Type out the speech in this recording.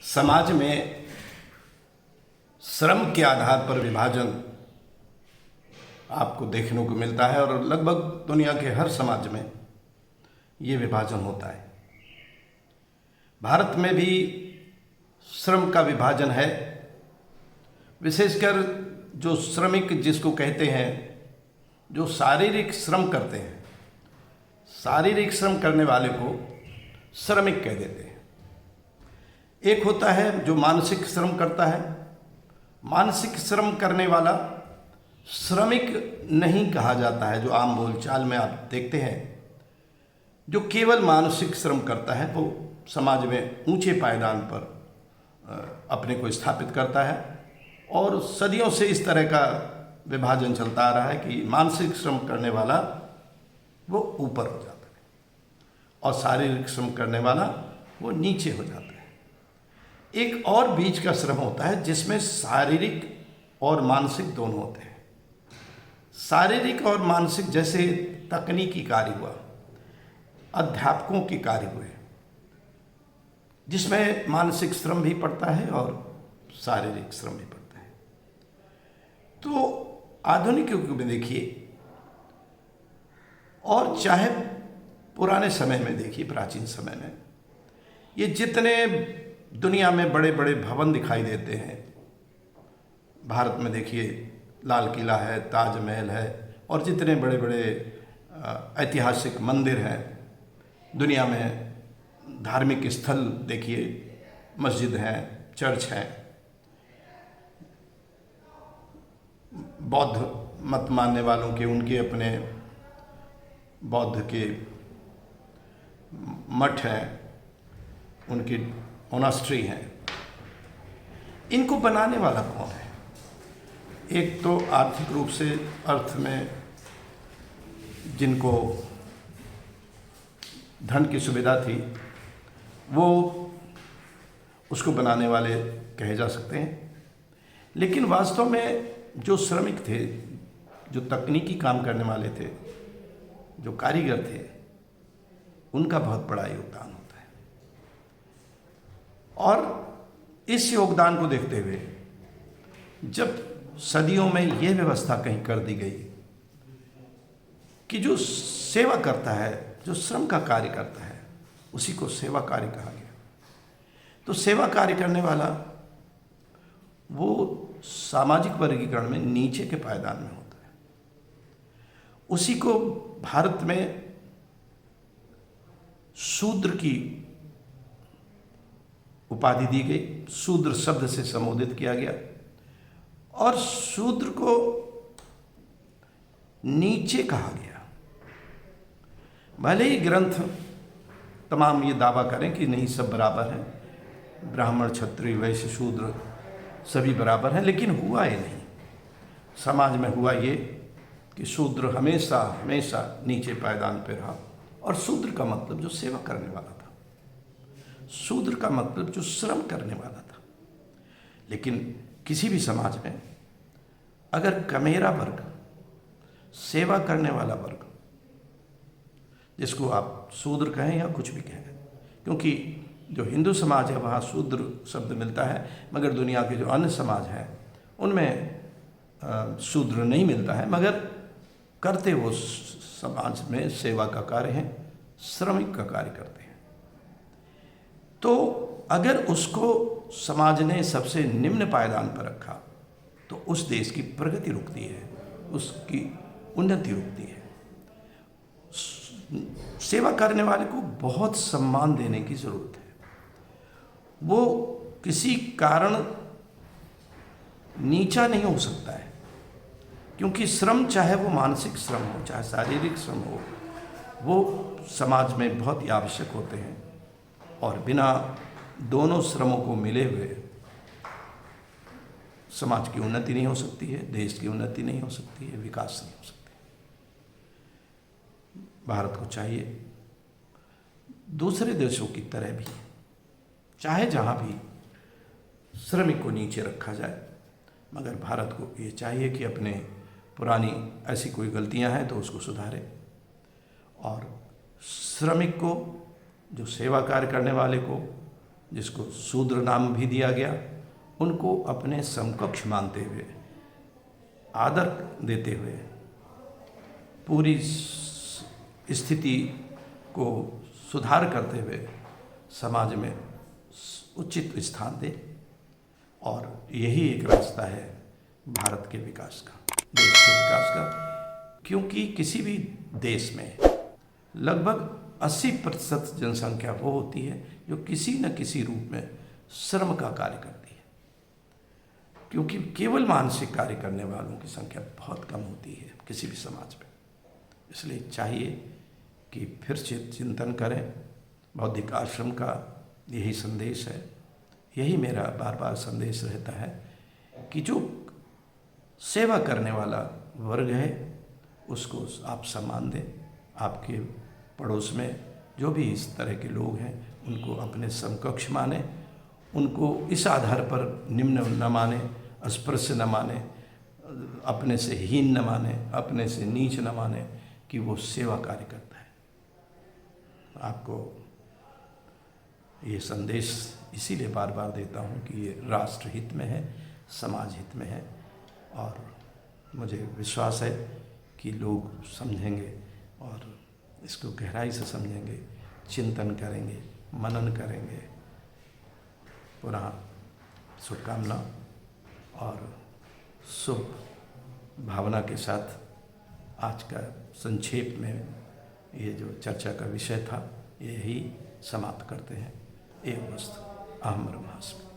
समाज में श्रम के आधार पर विभाजन आपको देखने को मिलता है और लगभग दुनिया के हर समाज में ये विभाजन होता है। भारत में भी श्रम का विभाजन है। विशेषकर जो श्रमिक जिसको कहते हैं, जो शारीरिक श्रम करते हैं, शारीरिक श्रम करने वाले को श्रमिक कह देते हैं। एक होता है जो मानसिक श्रम करता है। मानसिक श्रम करने वाला श्रमिक नहीं कहा जाता है। जो आम बोलचाल में आप देखते हैं, जो केवल मानसिक श्रम करता है वो समाज में ऊंचे पायदान पर अपने को स्थापित करता है। और सदियों से इस तरह का विभाजन चलता आ रहा है कि मानसिक श्रम करने वाला वो ऊपर हो जाता है और शारीरिक श्रम करने वाला वो नीचे हो जाता है। एक और बीच का श्रम होता है जिसमें शारीरिक और मानसिक दोनों होते हैं। शारीरिक और मानसिक जैसे तकनीकी कार्य हुआ, अध्यापकों के कार्य हुए, जिसमें मानसिक श्रम भी पड़ता है और शारीरिक श्रम भी पड़ता है। तो आधुनिक युग में देखिए, और चाहे पुराने समय में देखिए, प्राचीन समय में, ये जितने दुनिया में बड़े बड़े भवन दिखाई देते हैं, भारत में देखिए लाल किला है, ताजमहल है, और जितने बड़े बड़े ऐतिहासिक मंदिर हैं, दुनिया में धार्मिक स्थल देखिए, मस्जिद हैं, चर्च हैं, बौद्ध मत मानने वालों के उनके अपने बौद्ध के मठ हैं, उनकी मोनास्ट्री हैं। इनको बनाने वाला कौन है? एक तो आर्थिक रूप से अर्थ में जिनको धन की सुविधा थी, वो उसको बनाने वाले कहे जा सकते हैं। लेकिन वास्तव में जो श्रमिक थे, जो तकनीकी काम करने वाले थे, जो कारीगर थे, उनका बहुत बड़ा योगदान होता है। और इस योगदान को देखते हुए जब सदियों में यह व्यवस्था कहीं कर दी गई कि जो सेवा करता है, जो श्रम का कार्य करता है, उसी को सेवा कार्य कहा गया। तो सेवा कार्य करने वाला वो सामाजिक वर्गीकरण में नीचे के पायदान में होता है। उसी को भारत में शूद्र की उपाधि दी गई, शूद्र शब्द से संबोधित किया गया, और शूद्र को नीचे कहा गया। भले ही ग्रंथ तमाम ये दावा करें कि नहीं, सब बराबर हैं, ब्राह्मण, क्षत्रिय, वैश्य, शूद्र सभी बराबर हैं, लेकिन हुआ ये नहीं। समाज में हुआ ये कि शूद्र हमेशा हमेशा नीचे पायदान पर रहा। और शूद्र का मतलब जो सेवा करने वाला था, शूद्र का मतलब जो श्रम करने वाला था। लेकिन किसी भी समाज में अगर कमेरा वर्ग, सेवा करने वाला वर्ग, जिसको आप शूद्र कहें या कुछ भी कहें, क्योंकि जो हिंदू समाज है वहाँ शूद्र शब्द मिलता है, मगर दुनिया के जो अन्य समाज हैं उनमें शूद्र नहीं मिलता है, मगर करते वो समाज में सेवा का कार्य है, श्रमिक का कार्य करते हैं। तो अगर उसको समाज ने सबसे निम्न पायदान पर रखा तो उस देश की प्रगति रुकती है, उसकी उन्नति रुकती है। सेवा करने वाले को बहुत सम्मान देने की जरूरत है। वो किसी कारण नीचा नहीं हो सकता है, क्योंकि श्रम, चाहे वो मानसिक श्रम हो, चाहे शारीरिक श्रम हो, वो समाज में बहुत ही आवश्यक होते हैं। और बिना दोनों श्रमों को मिले हुए समाज की उन्नति नहीं हो सकती है, देश की उन्नति नहीं हो सकती है, विकास नहीं हो सकता। भारत को चाहिए दूसरे देशों की तरह भी, चाहे जहाँ भी श्रमिक को नीचे रखा जाए, मगर भारत को ये चाहिए कि अपने पुरानी ऐसी कोई गलतियाँ हैं तो उसको सुधारे, और श्रमिक को, जो सेवा कार्य करने वाले को, जिसको शूद्र नाम भी दिया गया, उनको अपने समकक्ष मानते हुए, आदर देते हुए, पूरी स्थिति को सुधार करते हुए समाज में उचित स्थान दे। और यही एक रास्ता है भारत के विकास का, देश के विकास का। क्योंकि किसी भी देश में लगभग 80% जनसंख्या वो होती है जो किसी न किसी रूप में श्रम का कार्य करती है, क्योंकि केवल मानसिक कार्य करने वालों की संख्या बहुत कम होती है किसी भी समाज में। इसलिए चाहिए कि फिर से चिंतन करें। बौद्धिक आश्रम का यही संदेश है, यही मेरा बार बार संदेश रहता है कि जो सेवा करने वाला वर्ग है उसको आप सम्मान दें। आपके पड़ोस में जो भी इस तरह के लोग हैं उनको अपने समकक्ष माने, उनको इस आधार पर निम्न न माने, अस्पृश्य न माने, अपने से हीन न माने, अपने से नीच न माने कि वो सेवा कार्य करता है। आपको ये संदेश इसीलिए बार बार देता हूँ कि ये राष्ट्र हित में है, समाज हित में है, और मुझे विश्वास है कि लोग समझेंगे और इसको गहराई से समझेंगे, चिंतन करेंगे, मनन करेंगे। पुनः शुभकामना और शुभ भावना के साथ आज का संक्षेप में ये जो चर्चा का विषय था यही समाप्त करते हैं। एवं अस्तु। अहम ब्रह्मास्मि।